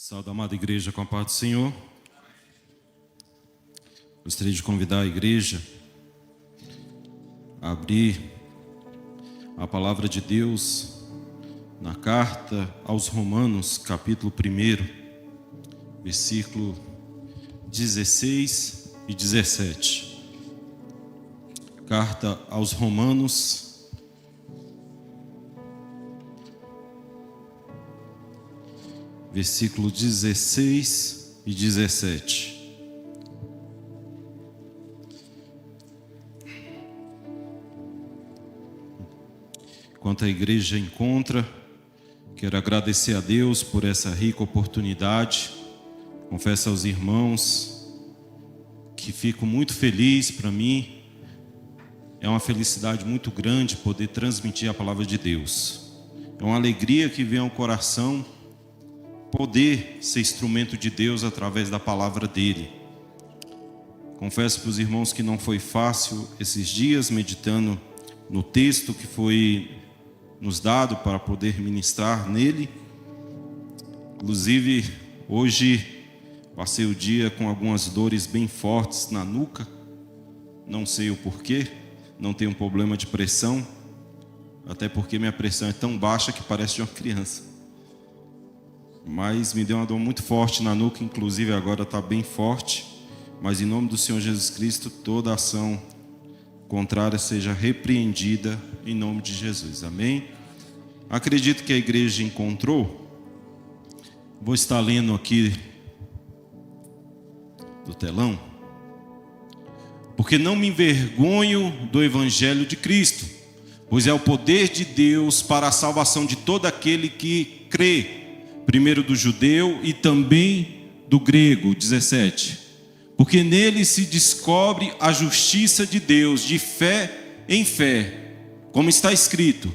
Saúde, amada igreja, com a paz do Senhor. Gostaria de convidar a igreja a abrir a palavra de Deus na carta aos Romanos, capítulo 1, versículo 16 e 17. Carta aos Romanos, versículo 16 e 17. Enquanto a igreja encontra, quero agradecer a Deus por essa rica oportunidade. Confesso aos irmãos que fico muito feliz. Para mim é uma felicidade muito grande poder transmitir a palavra de Deus. É uma alegria que vem ao coração poder ser instrumento de Deus através da palavra dele. Confesso para os irmãos que não foi fácil esses dias, meditando no texto que foi nos dado para poder ministrar nele. Inclusive, hoje passei o dia com algumas dores bem fortes na nuca. Não sei o porquê, não tenho problema de pressão, até porque minha pressão é tão baixa que parece de uma criança. Mas me deu uma dor muito forte na nuca, inclusive agora está bem forte. Mas em nome do Senhor Jesus Cristo, toda ação contrária seja repreendida em nome de Jesus. Amém? Acredito que a igreja encontrou. Vou estar lendo aqui do telão. Porque não me envergonho do evangelho de Cristo, pois é o poder de Deus para a salvação de todo aquele que crê, primeiro do judeu e também do grego. 17. Porque nele se descobre a justiça de Deus de fé em fé, como está escrito: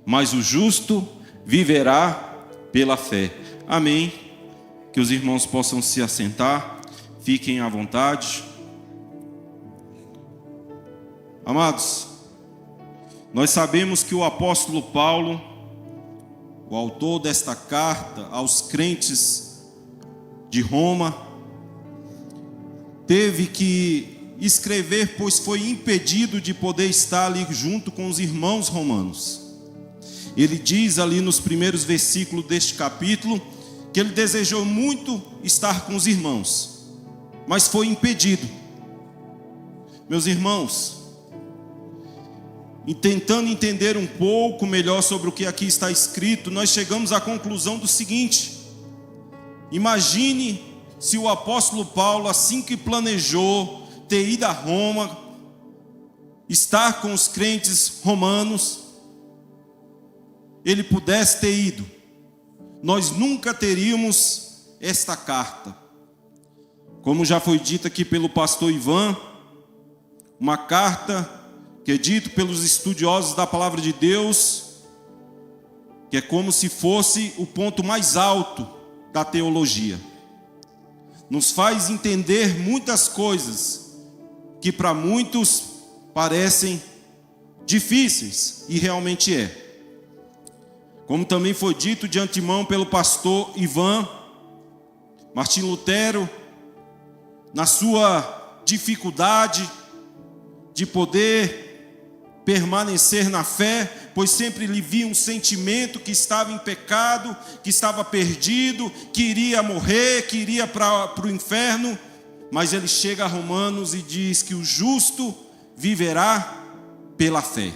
mas o justo viverá pela fé. Amém. Que os irmãos possam se assentar, fiquem à vontade. Amados, nós sabemos que o apóstolo Paulo, o autor desta carta aos crentes de Roma, teve que escrever, pois foi impedido de poder estar ali junto com os irmãos romanos. Ele diz ali nos primeiros versículos deste capítulo que ele desejou muito estar com os irmãos, mas foi impedido. Meus irmãos, e tentando entender um pouco melhor sobre o que aqui está escrito, nós chegamos à conclusão do seguinte: imagine se o apóstolo Paulo, assim que planejou ter ido a Roma, estar com os crentes romanos, ele pudesse ter ido. Nós nunca teríamos esta carta. Como já foi dito aqui pelo pastor Ivan, uma carta que é dito pelos estudiosos da palavra de Deus, que é como se fosse o ponto mais alto da teologia. Nos faz entender muitas coisas que para muitos parecem difíceis, e realmente é. Como também foi dito de antemão pelo pastor Ivan, Martim Lutero, na sua dificuldade de poder permanecer na fé, pois sempre lhe via um sentimento que estava em pecado, que estava perdido, que iria morrer, que iria para o inferno. Mas ele chega a Romanos e diz que o justo viverá pela fé.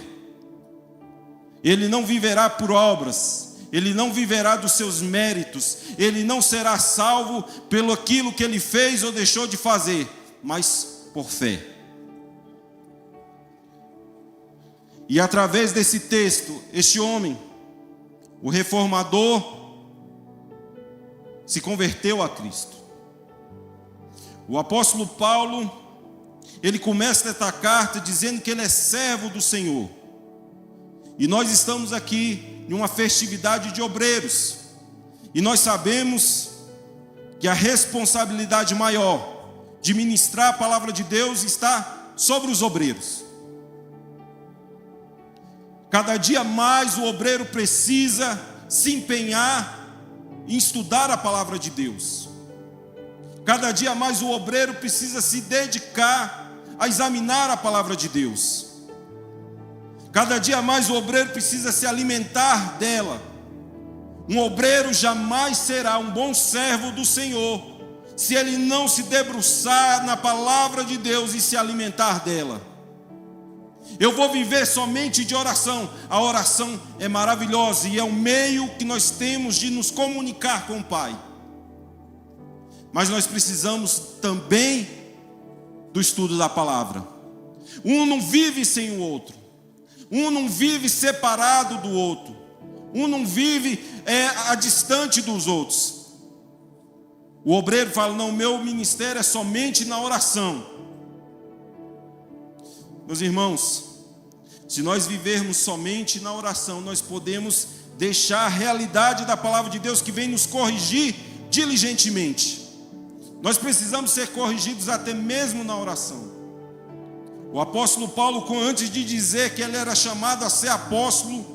Ele não viverá por obras, ele não viverá dos seus méritos, ele não será salvo pelo aquilo que ele fez ou deixou de fazer, mas por fé. E através desse texto, este homem, o reformador, se converteu a Cristo. O apóstolo Paulo, ele começa esta carta dizendo que ele é servo do Senhor. E nós estamos aqui em uma festividade de obreiros. E nós sabemos que a responsabilidade maior de ministrar a palavra de Deus está sobre os obreiros. Cada dia mais o obreiro precisa se empenhar em estudar a palavra de Deus. Cada dia mais o obreiro precisa se dedicar a examinar a palavra de Deus. Cada dia mais o obreiro precisa se alimentar dela. Um obreiro jamais será um bom servo do Senhor se ele não se debruçar na palavra de Deus e se alimentar dela. Eu vou viver somente de oração. A oração é maravilhosa e é o meio que nós temos de nos comunicar com o Pai. Mas nós precisamos também do estudo da palavra. Um não vive sem o outro. Um não vive separado do outro. Um não vive distante dos outros. O obreiro fala: não, meu ministério é somente na oração. Meus irmãos, se nós vivermos somente na oração, nós podemos deixar a realidade da palavra de Deus que vem nos corrigir diligentemente. Nós precisamos ser corrigidos até mesmo na oração. O apóstolo Paulo, antes de dizer que ele era chamado a ser apóstolo,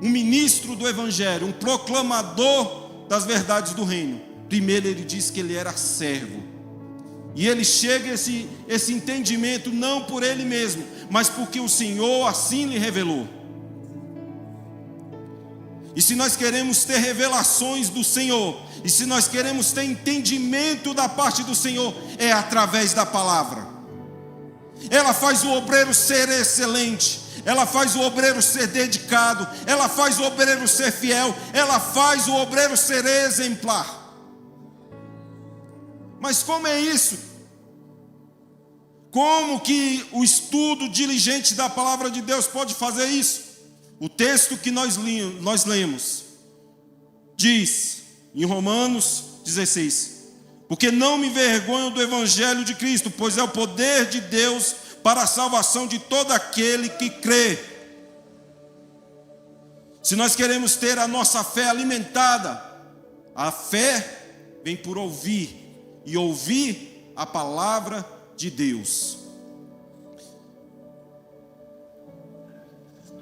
um ministro do evangelho, um proclamador das verdades do reino, primeiro ele diz que ele era servo. E ele chega a esse entendimento não por ele mesmo, mas porque o Senhor assim lhe revelou. E se nós queremos ter revelações do Senhor, e se nós queremos ter entendimento da parte do Senhor, é através da palavra. Ela faz o obreiro ser excelente, ela faz o obreiro ser dedicado, ela faz o obreiro ser fiel, ela faz o obreiro ser exemplar. Mas como é isso? Como que o estudo diligente da palavra de Deus pode fazer isso? O texto que nós lemos diz em Romanos 16: porque não me envergonho do evangelho de Cristo, pois é o poder de Deus para a salvação de todo aquele que crê. Se nós queremos ter a nossa fé alimentada, a fé vem por ouvir, e ouvir a palavra de Deus.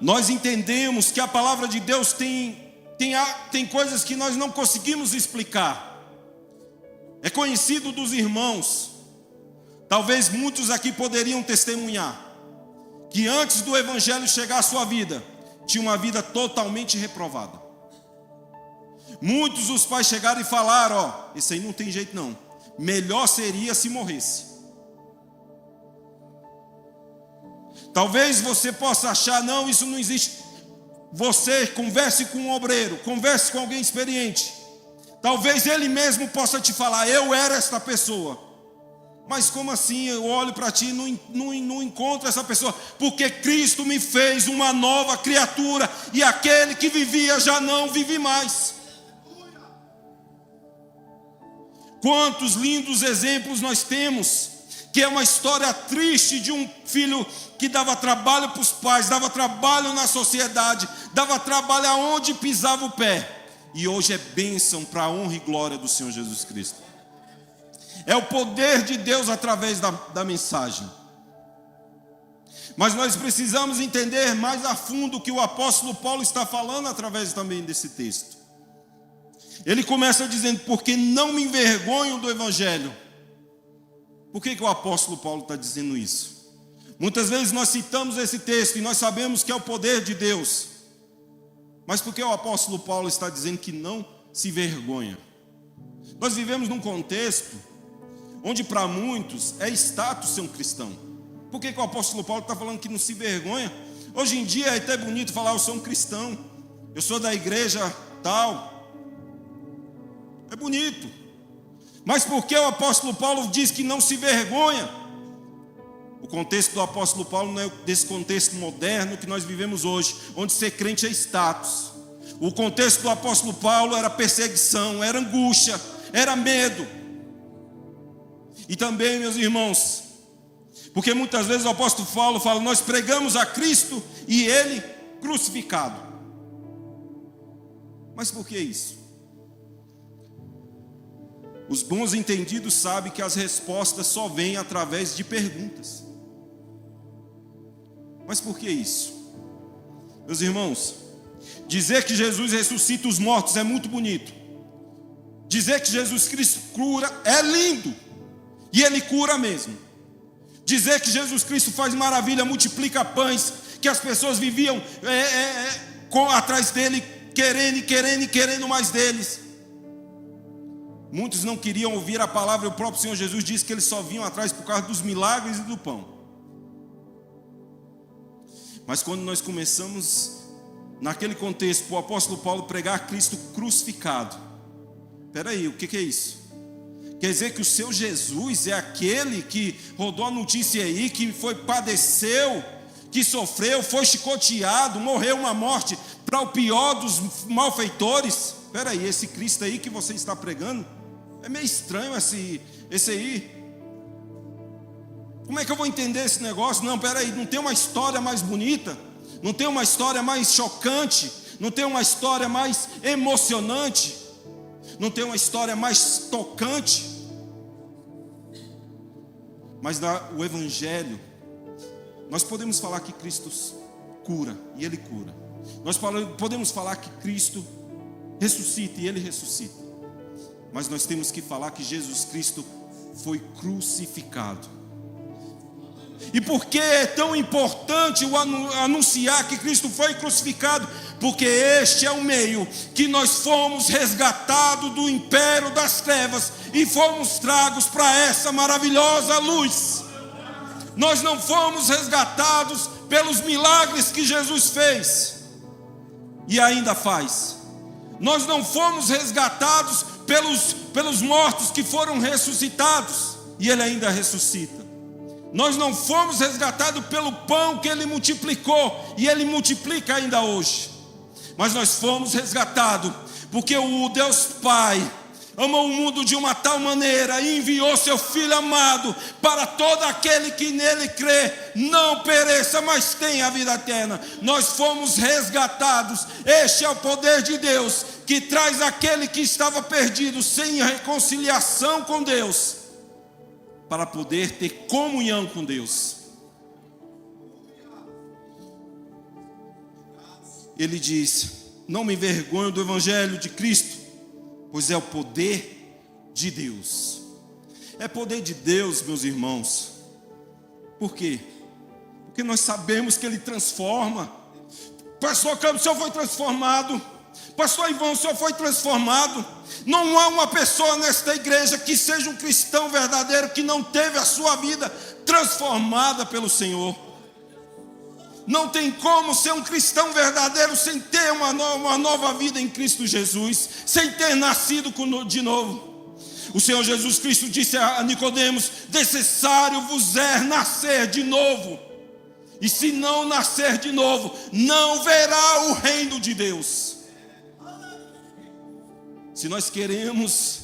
Nós entendemos que a palavra de Deus tem coisas que nós não conseguimos explicar. É conhecido dos irmãos, talvez muitos aqui poderiam testemunhar, que antes do evangelho chegar à sua vida, tinha uma vida totalmente reprovada. Muitos dos pais chegaram e falaram: esse aí não tem jeito não, melhor seria se morresse. Talvez você possa achar: não, isso não existe. Você converse com um obreiro, converse com alguém experiente. Talvez ele mesmo possa te falar: eu era esta pessoa. Mas como assim? Eu olho para ti e não encontro essa pessoa. Porque Cristo me fez uma nova criatura, e aquele que vivia já não vive mais. Quantos lindos exemplos nós temos, que é uma história triste de um filho que dava trabalho para os pais, dava trabalho na sociedade, dava trabalho aonde pisava o pé, e hoje é bênção para a honra e glória do Senhor Jesus Cristo. É o poder de Deus através da mensagem. Mas nós precisamos entender mais a fundo o que o apóstolo Paulo está falando através também desse texto. Ele começa dizendo: porque não me envergonho do evangelho. Por que o apóstolo Paulo está dizendo isso? Muitas vezes nós citamos esse texto e nós sabemos que é o poder de Deus. Mas por que o apóstolo Paulo está dizendo que não se vergonha? Nós vivemos num contexto onde para muitos é status ser um cristão. Por que o apóstolo Paulo está falando que não se vergonha? Hoje em dia é até bonito falar: eu sou um cristão, eu sou da igreja tal. É bonito. Mas por que o apóstolo Paulo diz que não se vergonha? O contexto do apóstolo Paulo não é desse contexto moderno que nós vivemos hoje, onde ser crente é status. O contexto do apóstolo Paulo era perseguição, era angústia, era medo. E também, meus irmãos, porque muitas vezes o apóstolo Paulo fala: nós pregamos a Cristo e Ele crucificado. Mas por que isso? Os bons entendidos sabem que as respostas só vêm através de perguntas. Mas por que isso? Meus irmãos, dizer que Jesus ressuscita os mortos é muito bonito. Dizer que Jesus Cristo cura é lindo, e Ele cura mesmo. Dizer que Jesus Cristo faz maravilha, multiplica pães, que as pessoas viviam atrás dele, querendo mais deles. Muitos não queriam ouvir a palavra, e o próprio Senhor Jesus disse que eles só vinham atrás por causa dos milagres e do pão. Mas quando nós começamos, naquele contexto, o apóstolo Paulo pregar Cristo crucificado. Espera aí, o que é isso? Quer dizer que o seu Jesus é aquele que rodou a notícia aí, que padeceu, que sofreu, foi chicoteado, morreu uma morte para o pior dos malfeitores? Espera aí, esse Cristo aí que você está pregando, é meio estranho esse aí. Como é que eu vou entender esse negócio? Não, espera aí, não tem uma história mais bonita, não tem uma história mais chocante, não tem uma história mais emocionante, não tem uma história mais tocante. Mas o Evangelho, nós podemos falar que Cristo cura, e Ele cura. Nós podemos falar que Cristo ressuscita, e Ele ressuscita. Mas nós temos que falar que Jesus Cristo foi crucificado. E por que é tão importante anunciar que Cristo foi crucificado? Porque este é o meio que nós fomos resgatados do império das trevas e fomos tragos para essa maravilhosa luz. Nós não fomos resgatados pelos milagres que Jesus fez e ainda faz. Nós não fomos resgatados pelos mortos que foram ressuscitados e Ele ainda ressuscita. Nós não fomos resgatados pelo pão que Ele multiplicou e Ele multiplica ainda hoje. Mas nós fomos resgatados porque o Deus Pai amou o mundo de uma tal maneira e enviou seu Filho amado para todo aquele que nele crê, não pereça, mas tenha a vida eterna. Nós fomos resgatados. Este é o poder de Deus, que traz aquele que estava perdido, sem reconciliação com Deus, para poder ter comunhão com Deus. Ele diz: não me envergonho do Evangelho de Cristo, pois é o poder de Deus. É poder de Deus, meus irmãos. Por quê? Porque nós sabemos que Ele transforma. Pastor Campos, o senhor foi transformado. Pastor Ivan, o senhor foi transformado. Não há uma pessoa nesta igreja que seja um cristão verdadeiro que não teve a sua vida transformada pelo Senhor. Não tem como ser um cristão verdadeiro sem ter uma nova vida em Cristo Jesus, sem ter nascido de novo. O Senhor Jesus Cristo disse a Nicodemos: necessário vos é nascer de novo, e se não nascer de novo, não verá o reino de Deus. Se nós queremos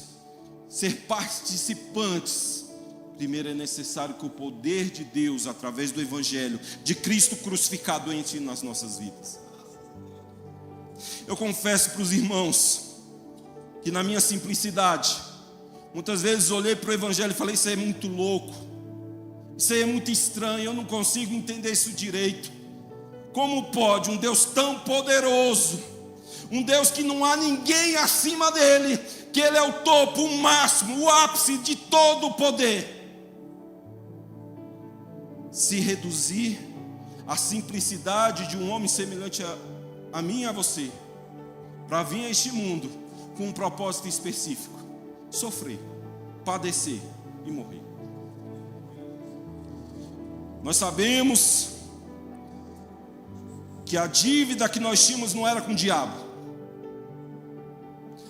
ser participantes, primeiro é necessário que o poder de Deus, através do Evangelho de Cristo crucificado, entre nas nossas vidas. Eu confesso para os irmãos que na minha simplicidade, muitas vezes olhei para o Evangelho e falei: isso aí é muito louco, isso aí é muito estranho, eu não consigo entender isso direito. Como pode um Deus tão poderoso, um Deus que não há ninguém acima dele, que Ele é o topo, o máximo, o ápice de todo o poder, se reduzir à simplicidade de um homem semelhante a mim e a você, para vir a este mundo com um propósito específico: sofrer, padecer e morrer. Nós sabemos que a dívida que nós tínhamos não era com o diabo.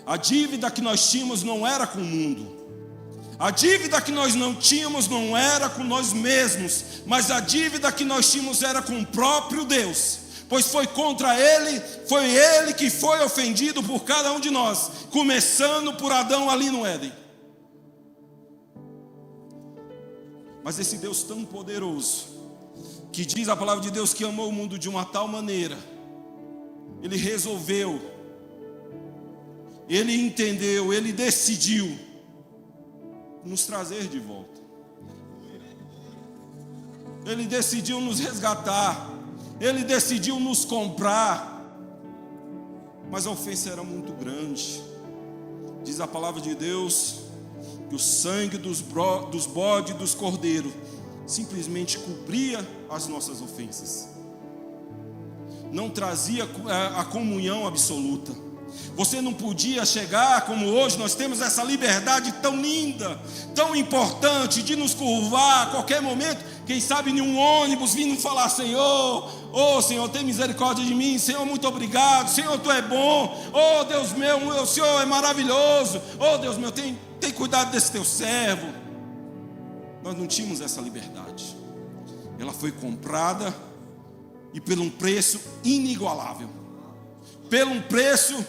A dívida que nós tínhamos não era com o mundo. A dívida que nós não tínhamos não era com nós mesmos, mas a dívida que nós tínhamos era com o próprio Deus, pois foi contra Ele, foi Ele que foi ofendido por cada um de nós, começando por Adão ali no Éden. Mas esse Deus tão poderoso, que diz a palavra de Deus que amou o mundo de uma tal maneira, Ele resolveu, Ele entendeu, Ele decidiu nos trazer de volta. Ele decidiu nos resgatar, Ele decidiu nos comprar. Mas a ofensa era muito grande, Diz a palavra de Deus que o sangue dos bodes e dos cordeiros simplesmente cobria as nossas ofensas. Não trazia a comunhão absoluta. Você não podia chegar como hoje. Nós temos essa liberdade tão linda, tão importante, de nos curvar a qualquer momento. Quem sabe em um ônibus vindo falar: Senhor, Senhor, tem misericórdia de mim. Senhor, muito obrigado. Senhor, Tu é bom. Deus meu, o Senhor é maravilhoso. Deus meu, tem cuidado desse Teu servo. Nós não tínhamos essa liberdade. Ela foi comprada e por um preço inigualável, por um preço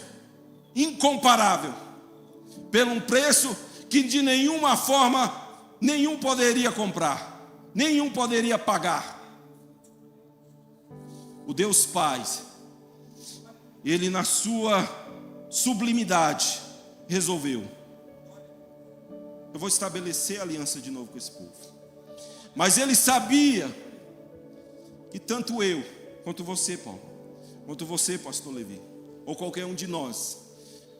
incomparável, por um preço que de nenhuma forma nenhum poderia comprar, nenhum poderia pagar. O Deus Pai, Ele na sua sublimidade resolveu: eu vou estabelecer aliança de novo com esse povo. Mas Ele sabia que tanto eu, quanto você, Paulo, quanto você, pastor Levi, ou qualquer um de nós,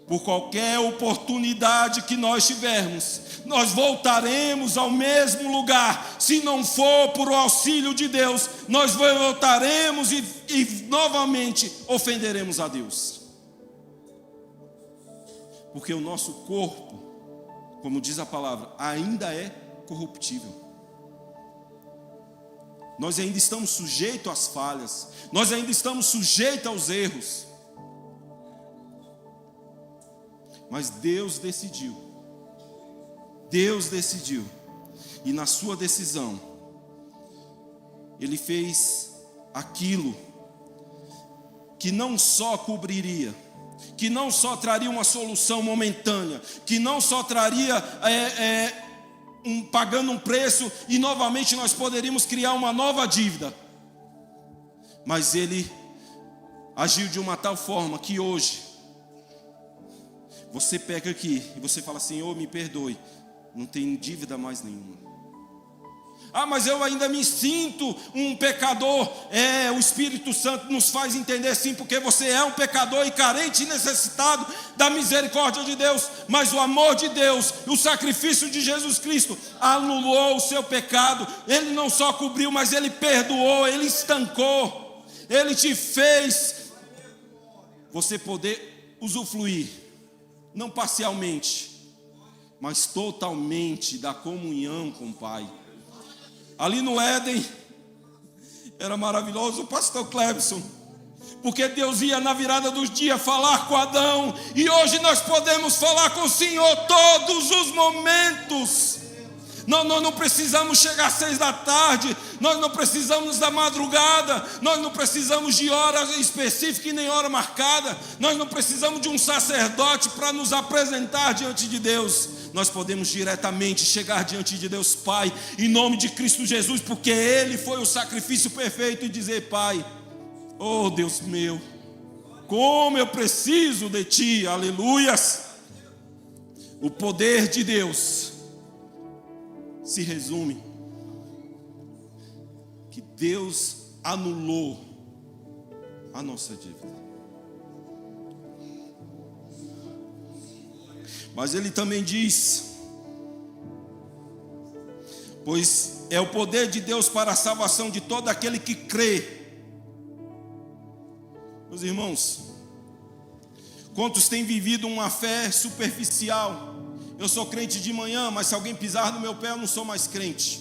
por qualquer oportunidade que nós tivermos, nós voltaremos ao mesmo lugar. Se não for por o auxílio de Deus, nós voltaremos e novamente ofenderemos a Deus. Porque o nosso corpo, como diz a palavra, ainda é corruptível. Nós ainda estamos sujeitos às falhas, nós ainda estamos sujeitos aos erros. Mas Deus decidiu, e na sua decisão, Ele fez aquilo que não só cobriria, que não só traria uma solução momentânea, que não só traria pagando um preço e novamente nós poderíamos criar uma nova dívida, mas Ele agiu de uma tal forma que hoje você pega aqui e você fala: Senhor, me perdoe, não tem dívida mais nenhuma. Mas eu ainda me sinto um pecador. O Espírito Santo nos faz entender sim, porque você é um pecador e carente e necessitado da misericórdia de Deus. Mas o amor de Deus, o sacrifício de Jesus Cristo anulou o seu pecado. Ele não só cobriu, mas Ele perdoou, Ele estancou, Ele te fez você poder usufruir, não parcialmente, mas totalmente da comunhão com o Pai. Ali no Éden, era maravilhoso o pastor Clebson, porque Deus ia na virada dos dias falar com Adão, e hoje nós podemos falar com o Senhor todos os momentos. Nós não precisamos chegar às 6 da tarde, nós não precisamos da madrugada, nós não precisamos de hora específica e nem hora marcada, nós não precisamos de um sacerdote para nos apresentar diante de Deus. Nós podemos diretamente chegar diante de Deus Pai, em nome de Cristo Jesus, porque Ele foi o sacrifício perfeito, e dizer: Pai, Deus meu, como eu preciso de Ti, aleluias. O poder de Deus se resume que Deus anulou a nossa dívida. Mas Ele também diz: pois é o poder de Deus para a salvação de todo aquele que crê. Meus irmãos, quantos têm vivido uma fé superficial? Eu sou crente de manhã, mas se alguém pisar no meu pé, eu não sou mais crente.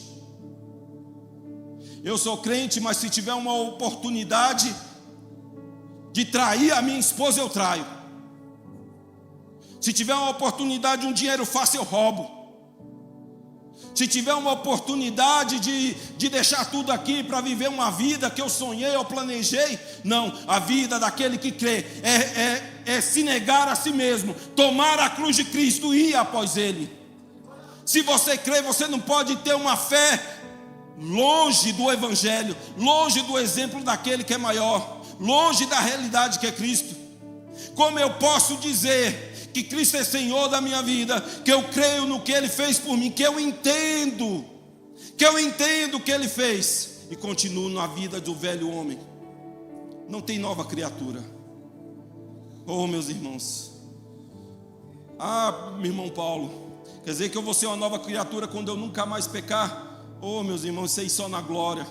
Eu sou crente, mas se tiver uma oportunidade de trair a minha esposa, eu traio. Se tiver uma oportunidade de um dinheiro fácil, eu roubo. Se tiver uma oportunidade de deixar tudo aqui para viver uma vida que eu sonhei, eu planejei, não. A vida daquele que crê é se negar a si mesmo, tomar a cruz de Cristo e ir após Ele. Se você crê, você não pode ter uma fé longe do Evangelho, longe do exemplo daquele que é maior, longe da realidade que é Cristo. Como eu posso dizer que Cristo é Senhor da minha vida, que eu creio no que Ele fez por mim, que eu entendo o que Ele fez, e continuo na vida do velho homem? Não tem nova criatura. Meus irmãos, Ah, meu irmão Paulo, quer dizer que eu vou ser uma nova criatura quando eu nunca mais pecar? Oh, meus irmãos, isso aí só na glória.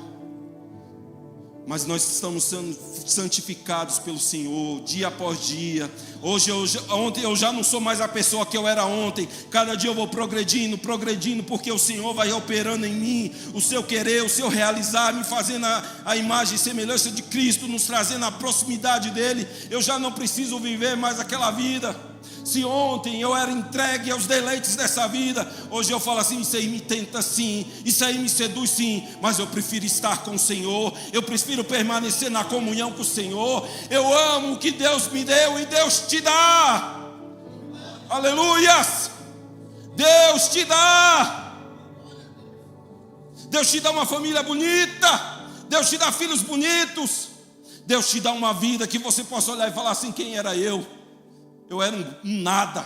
Mas nós estamos sendo santificados pelo Senhor, dia após dia. Ontem eu já não sou mais a pessoa que eu era ontem. Cada dia eu vou progredindo, porque o Senhor vai operando em mim o seu querer, o seu realizar, me fazendo a imagem e semelhança de Cristo, nos trazendo a proximidade dEle. Eu já não preciso viver mais aquela vida. Se ontem eu era entregue aos deleites dessa vida, hoje eu falo assim: isso aí me tenta sim, isso aí me seduz sim, mas eu prefiro estar com o Senhor, eu prefiro permanecer na comunhão com o Senhor. Eu amo o que Deus me deu e Deus te dá. Aleluias! Deus te dá. Deus te dá uma família bonita, Deus te dá filhos bonitos, Deus te dá uma vida que você possa olhar e falar assim: quem era eu? Eu era um nada,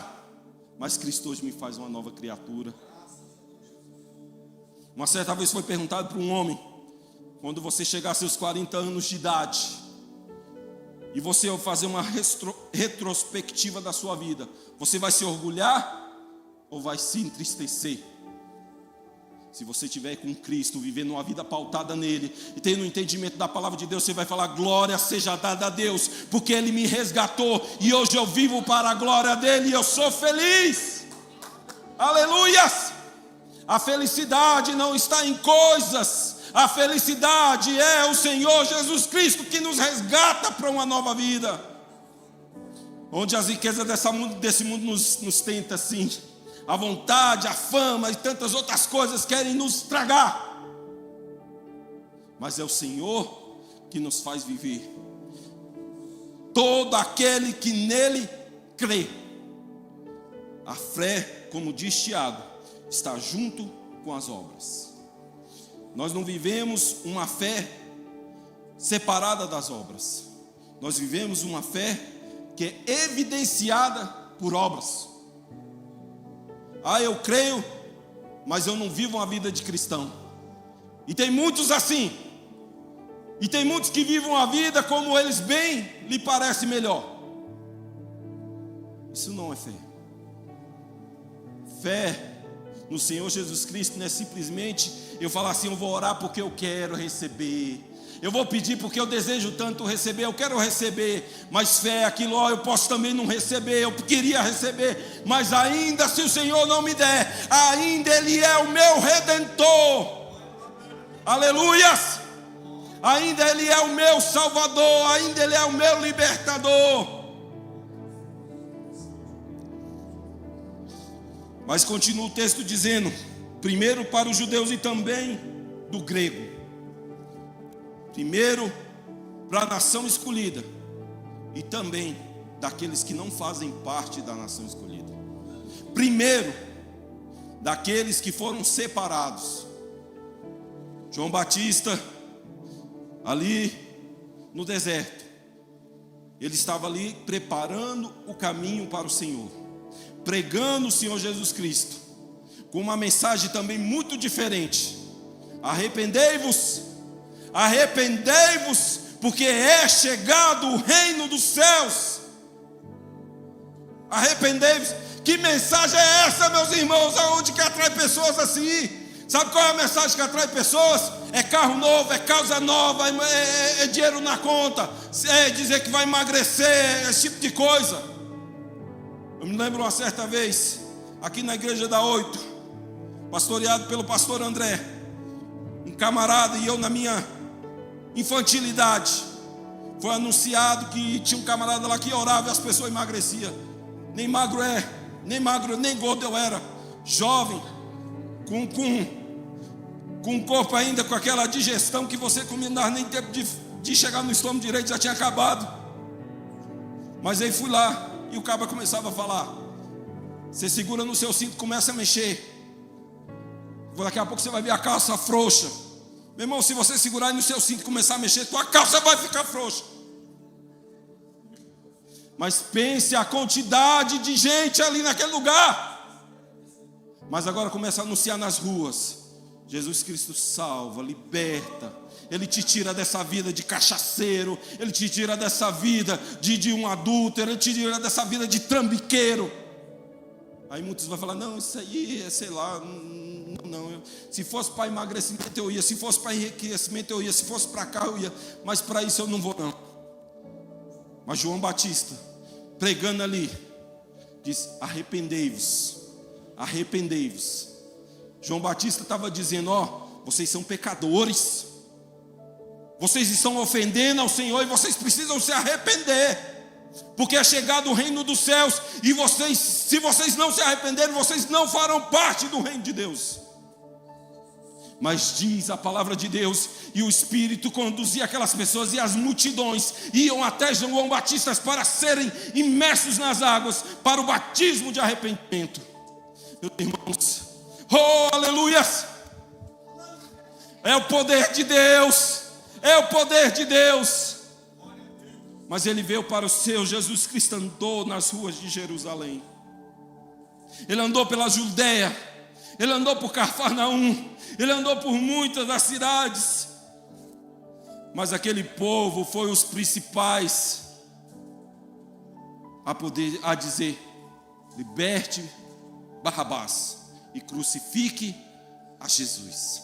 mas Cristo hoje me faz uma nova criatura. Uma certa vez foi perguntado para um homem: quando você chegar a seus 40 anos de idade, e você fazer uma retrospectiva da sua vida, você vai se orgulhar ou vai se entristecer? Se você estiver com Cristo, vivendo uma vida pautada nele, e tendo um entendimento da palavra de Deus, você vai falar: glória seja dada a Deus, porque Ele me resgatou, e hoje eu vivo para a glória dEle, e eu sou feliz. Aleluias! A felicidade não está em coisas, a felicidade é o Senhor Jesus Cristo, que nos resgata para uma nova vida. Onde as riquezas desse mundo nos tenta assim, a vontade, a fama e tantas outras coisas querem nos tragar. Mas é o Senhor que nos faz viver. Todo aquele que nele crê. A fé, como diz Tiago, está junto com as obras. Nós não vivemos uma fé separada das obras. Nós vivemos uma fé que é evidenciada por obras. Ah, eu creio, mas eu não vivo uma vida de cristão. E tem muitos assim. E tem muitos que vivem a vida como eles bem lhe parece melhor. Isso não é fé. Fé no Senhor Jesus Cristo não é simplesmente eu falar assim: eu vou orar porque eu quero receber, eu vou pedir porque eu desejo tanto receber, eu quero receber. Mas fé é aquilo: ó, eu posso também não receber, eu queria receber, mas ainda se o Senhor não me der, ainda Ele é o meu Redentor. Aleluias! Ainda Ele é o meu Salvador, ainda Ele é o meu Libertador. Mas continua o texto dizendo: primeiro para os judeus e também do grego. Primeiro para a nação escolhida e também daqueles que não fazem parte da nação escolhida. Primeiro daqueles que foram separados. João Batista, ali no deserto, ele estava ali preparando o caminho para o Senhor, pregando o Senhor Jesus Cristo, com uma mensagem também muito diferente: arrependei-vos, arrependei-vos, porque é chegado o reino dos céus. Arrependei-vos. Que mensagem é essa, meus irmãos? Aonde que atrai pessoas assim? Sabe qual é a mensagem que atrai pessoas? É carro novo, é casa nova, é dinheiro na conta, é dizer que vai emagrecer, esse tipo de coisa. Eu me lembro uma certa vez, aqui na igreja da 8, pastoreado pelo pastor André, um camarada, e eu na minha infantilidade, foi anunciado que tinha um camarada lá que orava e as pessoas emagreciam. Nem magro nem gordo eu era, jovem, com um corpo ainda com aquela digestão que você comia, não dava nem tempo de chegar no estômago direito, já tinha acabado. Mas aí fui lá e o cabra começava a falar: você segura no seu cinto e começa a mexer, daqui a pouco você vai ver a calça frouxa. Meu irmão, se você segurar no seu cinto e começar a mexer, tua calça vai ficar frouxa. Mas pense a quantidade de gente ali naquele lugar. Mas agora começa a anunciar nas ruas: Jesus Cristo salva, liberta. Ele te tira dessa vida de cachaceiro, Ele te tira dessa vida de um adúltero, Ele te tira dessa vida de trambiqueiro. Aí muitos vão falar, não, isso aí é, sei lá, não. Se fosse para emagrecimento eu ia, se fosse para enriquecimento eu ia, se fosse para cá eu ia, mas para isso eu não vou não. Mas João Batista, pregando ali, diz, arrependei-vos, arrependei-vos. João Batista estava dizendo, vocês são pecadores, vocês estão ofendendo ao Senhor e vocês precisam se arrepender, porque é chegado o reino dos céus, e vocês, se vocês não se arrependerem, vocês não farão parte do reino de Deus. Mas diz a palavra de Deus, e o Espírito conduzia aquelas pessoas, e as multidões iam até João Batista para serem imersos nas águas, para o batismo de arrependimento. Meus irmãos, aleluias, é o poder de Deus, é o poder de Deus. Mas ele veio para o seu. Jesus Cristo andou nas ruas de Jerusalém, ele andou pela Judeia, ele andou por Cafarnaum, ele andou por muitas das cidades, mas aquele povo foi os principais a dizer, liberte Barrabás e crucifique a Jesus.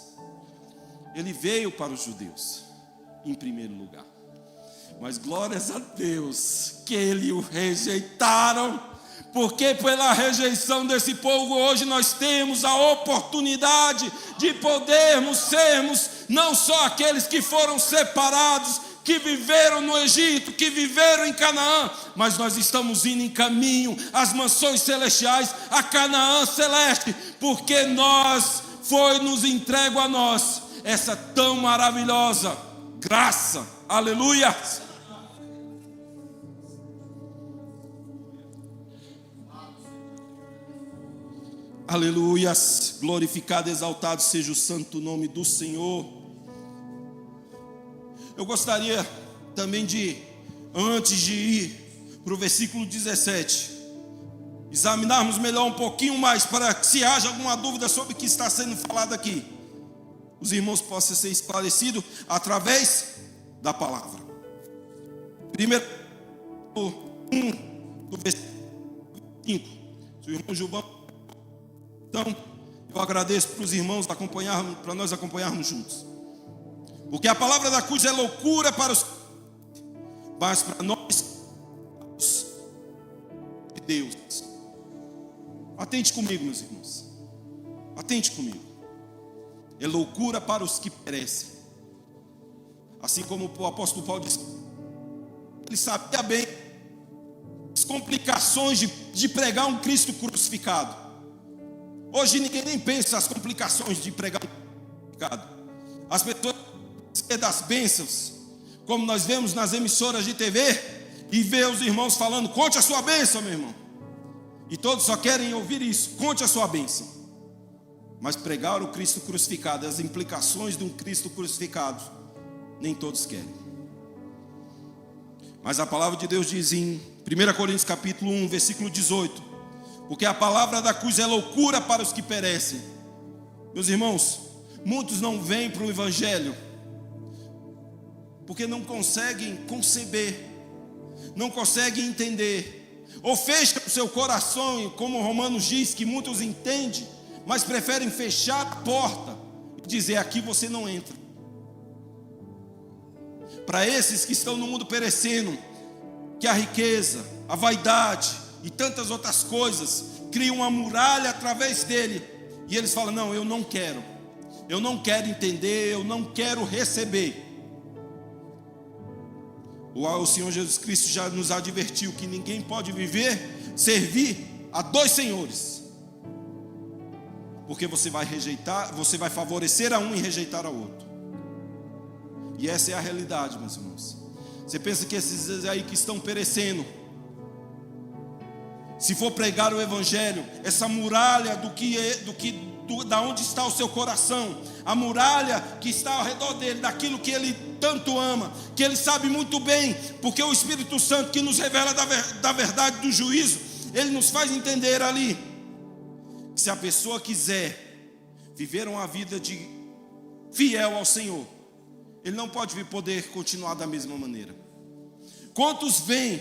Ele veio para os judeus em primeiro lugar, mas glórias a Deus que ele o rejeitaram, porque pela rejeição desse povo hoje nós temos a oportunidade de podermos sermos não só aqueles que foram separados, que viveram no Egito, que viveram em Canaã, mas nós estamos indo em caminho às mansões celestiais, a Canaã celeste, porque foi nos entregue a nós essa tão maravilhosa graça, aleluia. Aleluias, glorificado, exaltado seja o santo nome do Senhor. Eu gostaria também antes de ir para o versículo 17, examinarmos melhor um pouquinho mais, para que se haja alguma dúvida sobre o que está sendo falado aqui, os irmãos possam ser esclarecidos através da palavra. Primeiro, 1 do versículo 5, se o irmão Gilvão. Então, eu agradeço para os irmãos acompanharmos, para nós acompanharmos juntos. Porque a palavra da cruz é loucura para os, mas para nós, de Deus. Atente comigo, meus irmãos. Atente comigo. É loucura para os que perecem. Assim como o apóstolo Paulo disse, ele sabia bem as complicações de pregar um Cristo crucificado. Hoje ninguém nem pensa as complicações de pregar um crucificado. As pessoas das bênçãos, como nós vemos nas emissoras de TV, e vê os irmãos falando, conte a sua bênção, meu irmão. E todos só querem ouvir isso, conte a sua bênção. Mas pregar o Cristo crucificado, as implicações de um Cristo crucificado, nem todos querem. Mas a palavra de Deus diz em 1 Coríntios capítulo 1, versículo 18, porque a palavra da cruz é loucura para os que perecem. Meus irmãos, muitos não vêm para o Evangelho, porque não conseguem conceber, não conseguem entender, ou fecham o seu coração, como Romanos diz, que muitos entendem, mas preferem fechar a porta e dizer, aqui você não entra. Para esses que estão no mundo perecendo, que a riqueza, a vaidade e tantas outras coisas criam uma muralha através dele, e eles falam, não, eu não quero entender, eu não quero receber. O Senhor Jesus Cristo já nos advertiu que ninguém pode servir a dois senhores, porque você vai rejeitar, você vai favorecer a um e rejeitar ao outro. E essa é a realidade, meus irmãos. Você pensa que esses aí que estão perecendo, se for pregar o Evangelho, essa muralha da onde está o seu coração, a muralha que está ao redor dele, daquilo que ele tanto ama, que ele sabe muito bem, porque o Espírito Santo que nos revela da verdade do juízo, ele nos faz entender ali, que se a pessoa quiser viver uma vida de fiel ao Senhor, ele não pode poder continuar da mesma maneira. Quantos vêm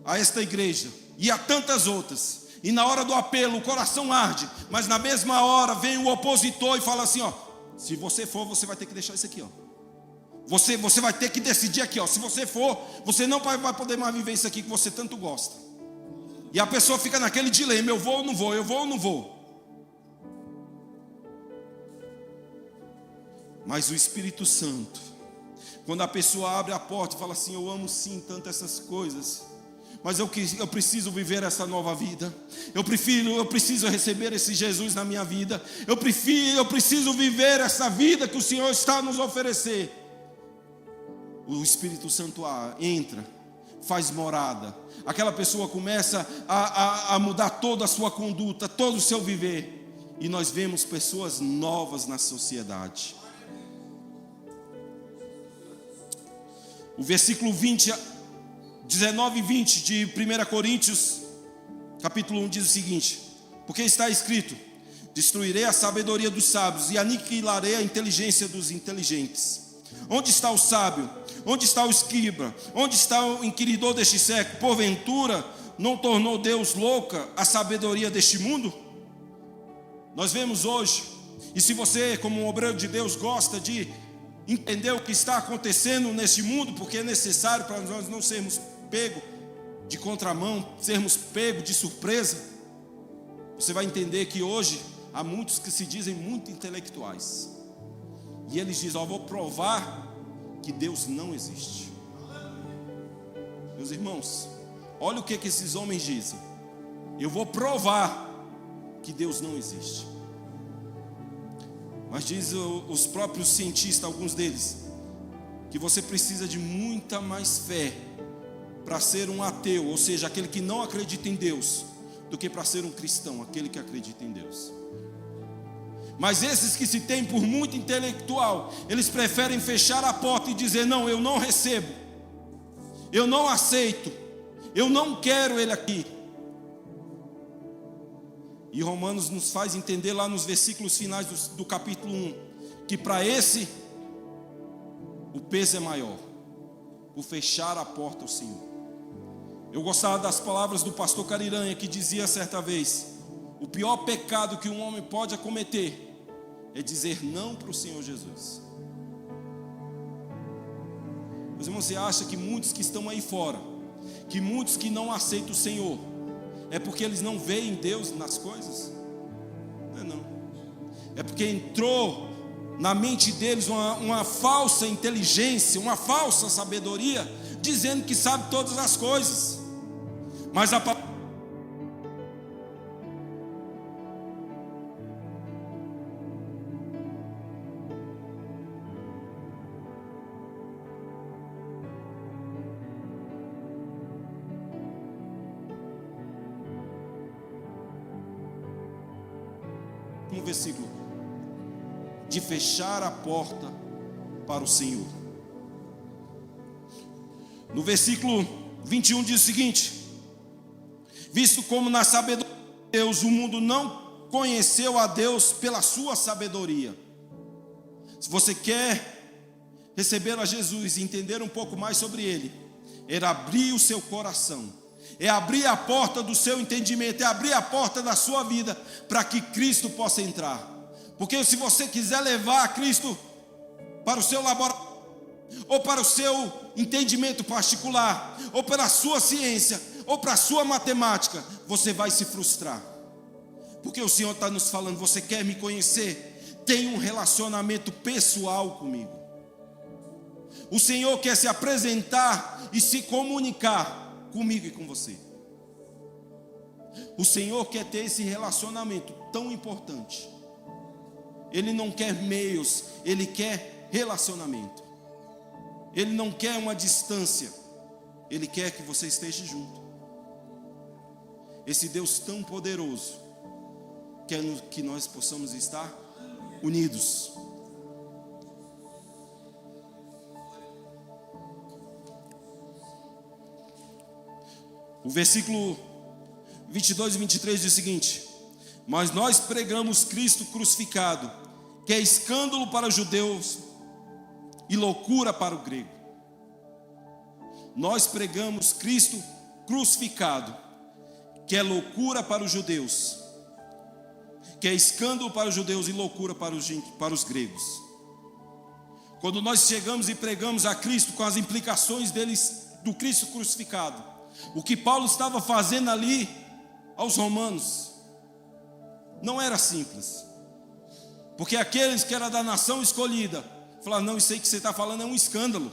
a esta igreja e há tantas outras. E na hora do apelo o coração arde, mas na mesma hora vem o opositor e fala assim, ó, se você for, você vai ter que deixar isso aqui, ó. Você vai ter que decidir aqui, ó. Se você for, você não vai poder mais viver isso aqui que você tanto gosta. E a pessoa fica naquele dilema, eu vou ou não vou, eu vou ou não vou. Mas o Espírito Santo, quando a pessoa abre a porta e fala assim, eu amo sim tanto essas coisas, mas eu preciso viver essa nova vida, eu preciso receber esse Jesus na minha vida, eu preciso viver essa vida que o Senhor está a nos oferecer. O Espírito Santo entra, faz morada, aquela pessoa começa a mudar toda a sua conduta, todo o seu viver, e nós vemos pessoas novas na sociedade. O versículo 19 e 20 de 1 Coríntios, capítulo 1, diz o seguinte: porque está escrito, destruirei a sabedoria dos sábios e aniquilarei a inteligência dos inteligentes. Onde está o sábio? Onde está o escriba? Onde está o inquiridor deste século? Porventura não tornou Deus louca a sabedoria deste mundo? Nós vemos hoje, e se você como um obreiro de Deus gosta de entender o que está acontecendo neste mundo, porque é necessário para nós não sermos pegos de contramão, sermos pegos de surpresa, você vai entender que hoje há muitos que se dizem muito intelectuais, e eles dizem, vou provar que Deus não existe. Meus irmãos, olha o que esses homens dizem, eu vou provar que Deus não existe. Mas diz os próprios cientistas, alguns deles, que você precisa de muita mais fé para ser um ateu, ou seja, aquele que não acredita em Deus, do que para ser um cristão, aquele que acredita em Deus. Mas esses que se têm por muito intelectual, eles preferem fechar a porta e dizer, não, eu não recebo, eu não aceito, eu não quero ele aqui. E Romanos nos faz entender lá nos versículos finais do capítulo 1, que para esse, o peso é maior, o fechar a porta ao Senhor. Eu gostava das palavras do pastor Cariranha, que dizia certa vez, o pior pecado que um homem pode acometer, é dizer não para o Senhor Jesus. Meus irmãos, você acha que muitos que estão aí fora, que muitos que não aceitam o Senhor, é porque eles não veem Deus nas coisas? Não. É porque entrou na mente deles uma falsa inteligência, uma falsa sabedoria, dizendo que sabe todas as coisas. Mas a palavra no versículo de fechar a porta para o Senhor. No versículo 21 diz o seguinte: visto como na sabedoria de Deus o mundo não conheceu a Deus pela sua sabedoria. Se você quer receber a Jesus e entender um pouco mais sobre Ele, é abrir o seu coração, é abrir a porta do seu entendimento, é abrir a porta da sua vida, para que Cristo possa entrar. Porque se você quiser levar Cristo para o seu laboratório, ou para o seu entendimento particular, ou pela sua ciência, ou para a sua matemática, você vai se frustrar. Porque o Senhor está nos falando, você quer me conhecer? Tenha um relacionamento pessoal comigo. O Senhor quer se apresentar e se comunicar comigo e com você. O Senhor quer ter esse relacionamento tão importante. Ele não quer meios, Ele quer relacionamento. Ele não quer uma distância, Ele quer que você esteja junto. Esse Deus tão poderoso quer que nós possamos estar unidos. O versículo 22 e 23 diz o seguinte: mas nós pregamos Cristo crucificado, que é escândalo para os judeus e loucura para o grego. Nós pregamos Cristo crucificado, que é loucura para os judeus, que é escândalo para os judeus e loucura para os gregos. Quando nós chegamos e pregamos a Cristo com as implicações do Cristo crucificado, o que Paulo estava fazendo ali aos romanos não era simples, porque aqueles que eram da nação escolhida falaram: não, isso aí que você está falando é um escândalo,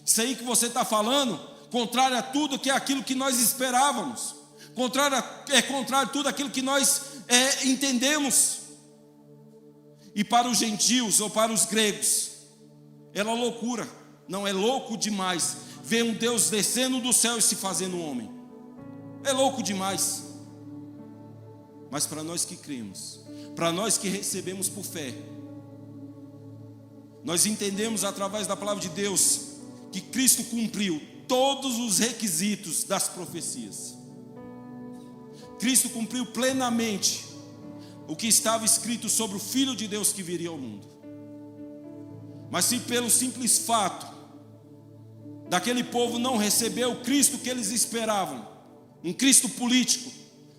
isso aí que você está falando contrário a tudo que é aquilo que nós esperávamos, contrário a tudo aquilo que nós entendemos. E para os gentios ou para os gregos era loucura, não, é louco demais ver um Deus descendo do céu e se fazendo um homem, é louco demais. Mas para nós que cremos, para nós que recebemos por fé, nós entendemos através da palavra de Deus que Cristo cumpriu todos os requisitos das profecias. Cristo cumpriu plenamente o que estava escrito sobre o Filho de Deus que viria ao mundo. Mas se pelo simples fato daquele povo não receber o Cristo que eles esperavam, um Cristo político,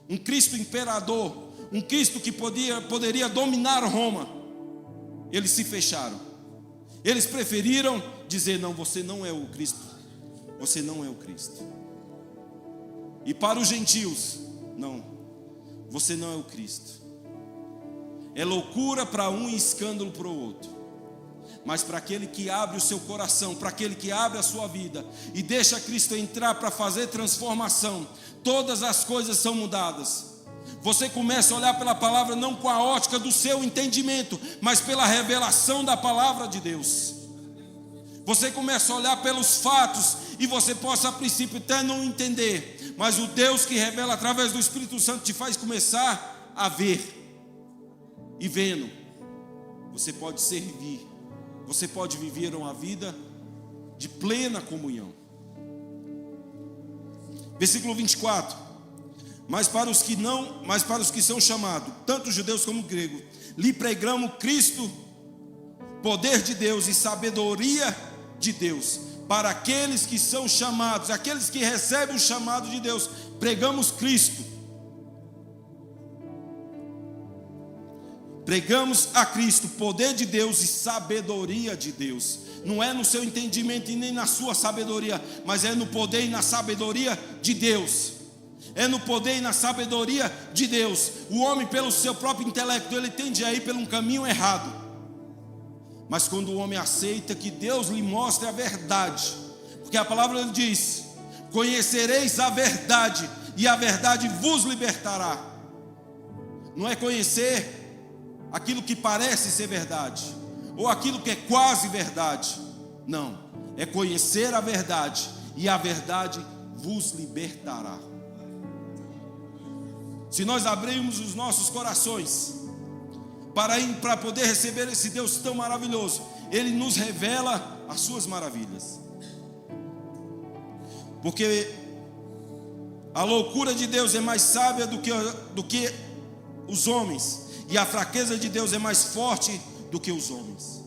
um Cristo imperador, um Cristo que poderia dominar Roma, eles se fecharam. Eles preferiram dizer: não, você não é o Cristo, você não é o Cristo. E para os gentios: não, você não é o Cristo. É loucura para um e escândalo para o outro. Mas para aquele que abre o seu coração, para aquele que abre a sua vida e deixa Cristo entrar para fazer transformação, todas as coisas são mudadas. Você começa a olhar pela palavra não com a ótica do seu entendimento, mas pela revelação da palavra de Deus. Você começa a olhar pelos fatos e você possa a princípio até não entender, mas o Deus que revela através do Espírito Santo te faz começar a ver. E vendo, você pode servir, você pode viver uma vida de plena comunhão. Versículo 24: mas para os que são chamados, tanto judeus como gregos, lhe pregamos Cristo, poder de Deus e sabedoria de Deus. Para aqueles que são chamados, aqueles que recebem o chamado de Deus, pregamos Cristo. Pregamos a Cristo, poder de Deus e sabedoria de Deus. Não é no seu entendimento e nem na sua sabedoria, mas é no poder e na sabedoria de Deus. É no poder e na sabedoria de Deus. O homem, pelo seu próprio intelecto, ele tende a ir por um caminho errado. Mas quando o homem aceita que Deus lhe mostre a verdade, porque a palavra diz: conhecereis a verdade, e a verdade vos libertará. Não é conhecer aquilo que parece ser verdade, ou aquilo que é quase verdade. Não, é conhecer a verdade, e a verdade vos libertará. Se nós abrirmos os nossos corações para poder receber esse Deus tão maravilhoso, Ele nos revela as suas maravilhas. Porque a loucura de Deus é mais sábia do que os homens, e a fraqueza de Deus é mais forte do que os homens.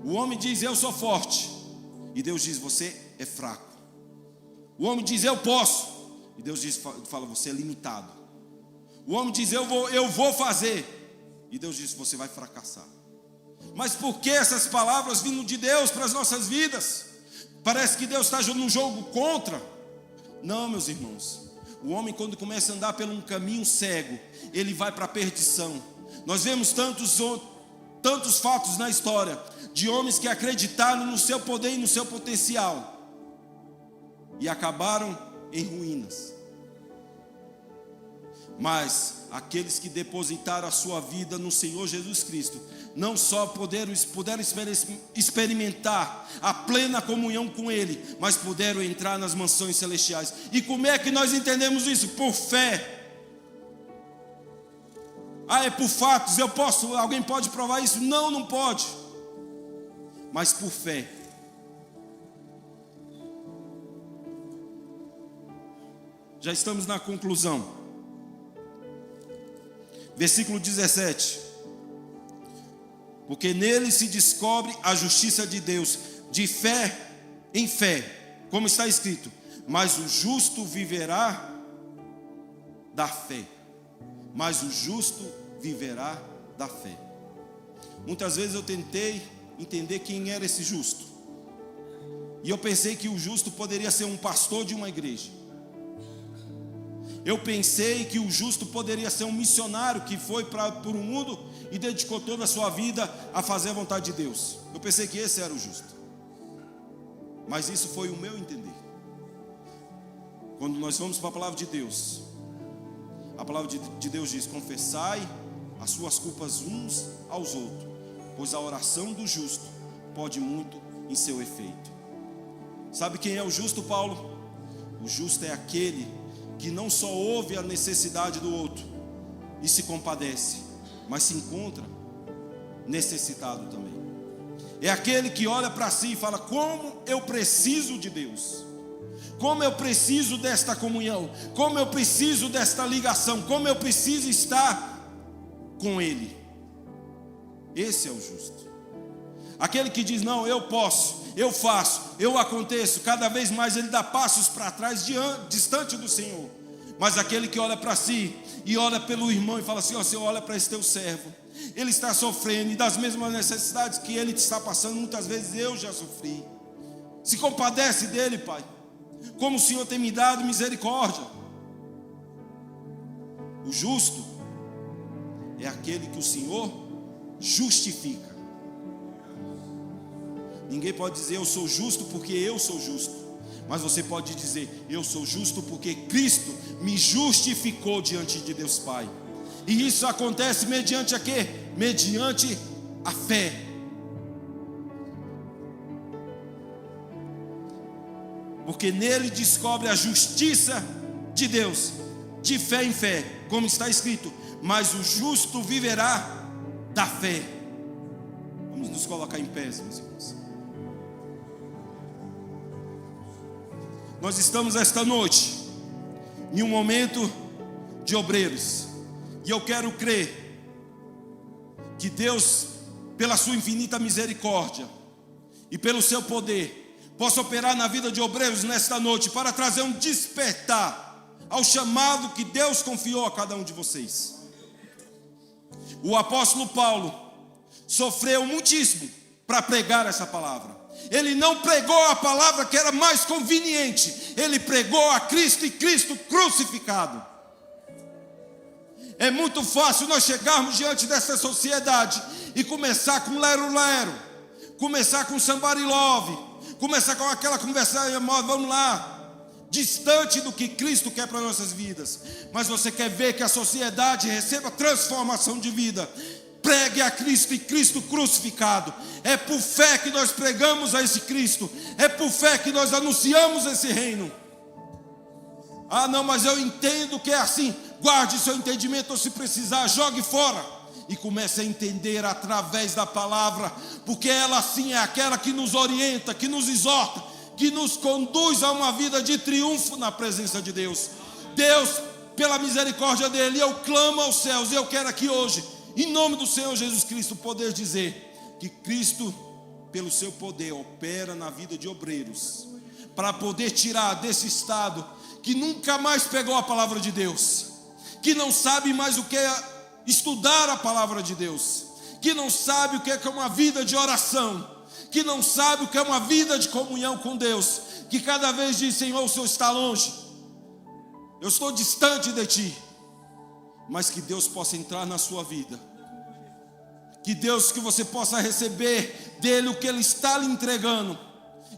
O homem diz: eu sou forte, e Deus diz: você é fraco. O homem diz: eu posso, e Deus fala: você é limitado. O homem diz: eu vou fazer, e Deus diz: você vai fracassar. Mas por que essas palavras vindo de Deus para as nossas vidas? Parece que Deus está num jogo contra. Não, meus irmãos. O homem, quando começa a andar por um caminho cego, ele vai para a perdição. Nós vemos tantos fatos na história de homens que acreditaram no seu poder e no seu potencial e acabaram em ruínas. Mas aqueles que depositaram a sua vida no Senhor Jesus Cristo, não só puderam experimentar a plena comunhão com Ele, mas puderam entrar nas mansões celestiais. E como é que nós entendemos isso? Por fé. É por fatos, alguém pode provar isso? Não, não pode. Mas por fé. Já estamos na conclusão. Versículo 17: porque nele se descobre a justiça de Deus, de fé em fé, como está escrito: mas o justo viverá da fé, mas o justo viverá da fé. Muitas vezes eu tentei entender quem era esse justo, e eu pensei que o justo poderia ser um pastor de uma igreja. Eu pensei que o justo poderia ser um missionário que foi por um mundo e dedicou toda a sua vida a fazer a vontade de Deus. Eu pensei que esse era o justo, mas isso foi o meu entender. Quando nós vamos para a palavra de Deus, a palavra de Deus diz: confessai as suas culpas uns aos outros, pois a oração do justo pode muito em seu efeito. Sabe quem é o justo, Paulo? O justo é aquele que não só ouve a necessidade do outro e se compadece, mas se encontra necessitado também. É aquele que olha para si e fala: como eu preciso de Deus, como eu preciso desta comunhão, como eu preciso desta ligação, como eu preciso estar com Ele. Esse é o justo. Aquele que diz: não, eu posso, eu faço, eu aconteço. Cada vez mais ele dá passos para trás, distante do Senhor. Mas aquele que olha para si e olha pelo irmão e fala assim: ó, Senhor, olha para esse teu servo, ele está sofrendo, e das mesmas necessidades que ele está passando, muitas vezes eu já sofri. Se compadece dele, Pai, como o Senhor tem me dado misericórdia. O justo é aquele que o Senhor justifica. Ninguém pode dizer: eu sou justo porque eu sou justo. Mas você pode dizer: eu sou justo porque Cristo me justificou diante de Deus Pai. E isso acontece mediante a quê? Mediante a fé. Porque nele descobre a justiça de Deus, de fé em fé, como está escrito: mas o justo viverá da fé. Vamos nos colocar em pé, meus irmãos. Nós estamos esta noite em um momento de obreiros, e eu quero crer que Deus, pela sua infinita misericórdia e pelo seu poder, possa operar na vida de obreiros nesta noite, para trazer um despertar ao chamado que Deus confiou a cada um de vocês. O apóstolo Paulo sofreu muitíssimo para pregar essa palavra. Ele não pregou a palavra que era mais conveniente, ele pregou a Cristo e Cristo crucificado. É muito fácil nós chegarmos diante dessa sociedade e começar com lero-lero, começar com somebody love, começar com aquela conversa: vamos lá, distante do que Cristo quer para nossas vidas. Mas você quer ver que a sociedade receba transformação de vida? Pregue a Cristo e Cristo crucificado. É por fé que nós pregamos a esse Cristo, é por fé que nós anunciamos esse reino. Ah, não, mas eu entendo que é assim. Guarde seu entendimento, ou se precisar, jogue fora e comece a entender através da palavra, porque ela sim é aquela que nos orienta, que nos exorta, que nos conduz a uma vida de triunfo na presença de Deus. Deus, pela misericórdia dele, eu clamo aos céus, e eu quero aqui hoje, em nome do Senhor Jesus Cristo, poder dizer que Cristo, pelo seu poder, opera na vida de obreiros, para poder tirar desse estado que nunca mais pegou a palavra de Deus, que não sabe mais o que é estudar a palavra de Deus, que não sabe o que é uma vida de oração, que não sabe o que é uma vida de comunhão com Deus, que cada vez diz: Senhor, o Senhor está longe, eu estou distante de Ti. Mas que Deus possa entrar na sua vida, que você possa receber dele o que Ele está lhe entregando,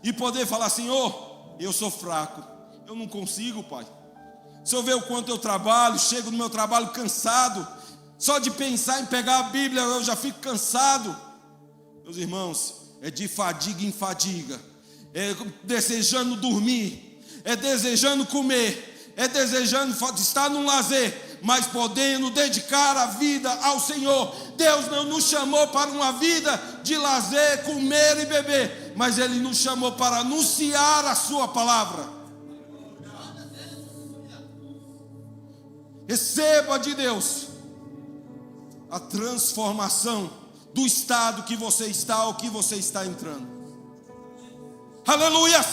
e poder falar: Senhor, eu sou fraco, eu não consigo, Pai. O Senhor vê o quanto eu trabalho, chego no meu trabalho cansado, só de pensar em pegar a Bíblia eu já fico cansado. Meus irmãos, é de fadiga em fadiga, é desejando dormir, é desejando comer, é desejando estar num lazer, mas podendo dedicar a vida ao Senhor. Deus não nos chamou para uma vida de lazer, comer e beber, mas Ele nos chamou para anunciar a sua palavra. Receba de Deus a transformação do estado que você está, ou que você está entrando. Aleluia!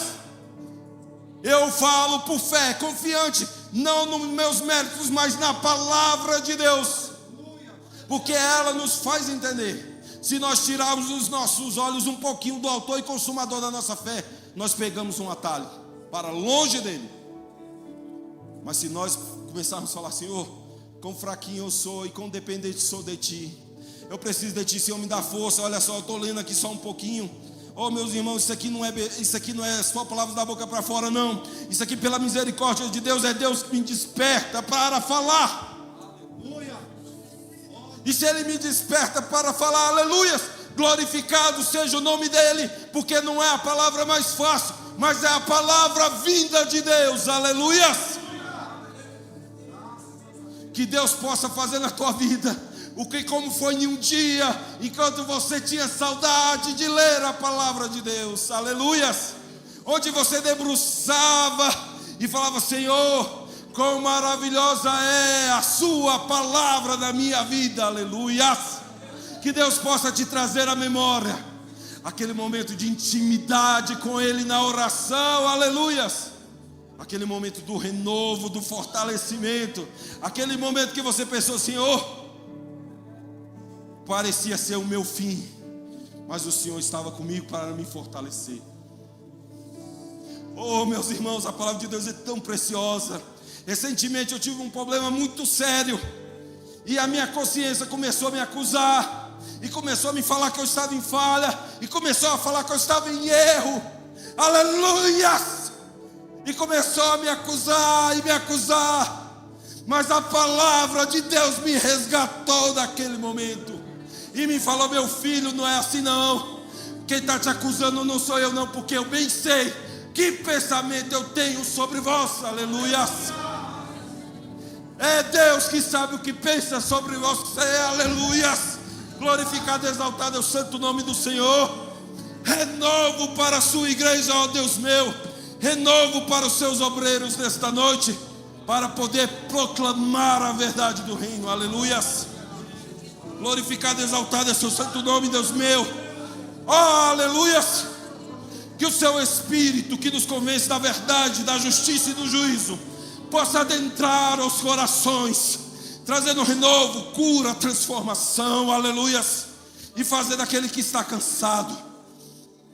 Eu falo por fé, confiante não nos meus méritos, mas na palavra de Deus, porque ela nos faz entender. Se nós tirarmos os nossos olhos um pouquinho do autor e consumador da nossa fé, nós pegamos um atalho para longe dele. Mas se nós começarmos a falar: Senhor, quão fraquinho eu sou e quão dependente sou de Ti, eu preciso de Ti, Senhor, me dá força. Olha só, eu estou lendo aqui só um pouquinho. Oh, meus irmãos, isso aqui não é só palavras da boca para fora, não. Isso aqui, pela misericórdia de Deus, é Deus que me desperta para falar. E se Ele me desperta para falar, aleluias, glorificado seja o nome dEle, porque não é a palavra mais fácil, mas é a palavra vinda de Deus, aleluias. Que Deus possa fazer na tua vida o que como foi em um dia, enquanto você tinha saudade de ler a palavra de Deus, aleluias, onde você debruçava e falava: Senhor, quão maravilhosa é a sua palavra na minha vida, aleluias. Que Deus possa te trazer à memória aquele momento de intimidade com Ele na oração, aleluias. Aquele momento do renovo, do fortalecimento, aquele momento que você pensou: Senhor, parecia ser o meu fim, mas o Senhor estava comigo para me fortalecer. Oh, meus irmãos, a palavra de Deus é tão preciosa. Recentemente eu tive um problema muito sério, e a minha consciência começou a me acusar, e começou a me falar que eu estava em falha, e começou a falar que eu estava em erro, aleluias, e começou a me acusar e me acusar, mas a palavra de Deus me resgatou daquele momento, e me falou: meu filho, não é assim não, quem está te acusando não sou eu não, porque eu bem sei que pensamento eu tenho sobre vós, aleluias. É Deus que sabe o que pensa sobre você, aleluias. Glorificado e exaltado é o santo nome do Senhor. Renovo para a sua igreja, ó Deus meu. Renovo para os seus obreiros nesta noite, para poder proclamar a verdade do reino, aleluias. Glorificado e exaltado é o seu santo nome, Deus meu. Ó, aleluias. Que o seu Espírito, que nos convence da verdade, da justiça e do juízo, possa adentrar aos corações, trazendo renovo, cura, transformação, aleluias, e fazer daquele que está cansado,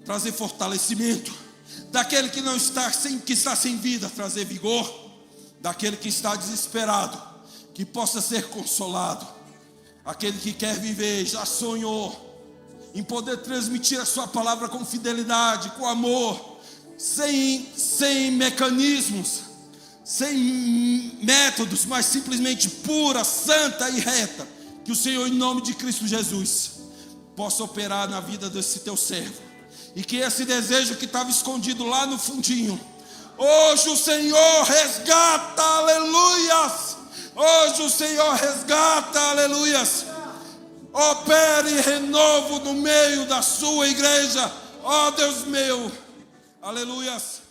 trazer fortalecimento, daquele que não está que está sem vida, trazer vigor, daquele que está desesperado, que possa ser consolado, aquele que quer viver, já sonhou em poder transmitir a sua palavra com fidelidade, com amor, sem mecanismos, sem métodos, mas simplesmente pura, santa e reta. Que o Senhor, em nome de Cristo Jesus, possa operar na vida desse teu servo, e que esse desejo que estava escondido lá no fundinho, hoje o Senhor resgata, aleluias. Hoje o Senhor resgata, aleluias. Opere renovo no meio da sua igreja, ó Deus meu, aleluias.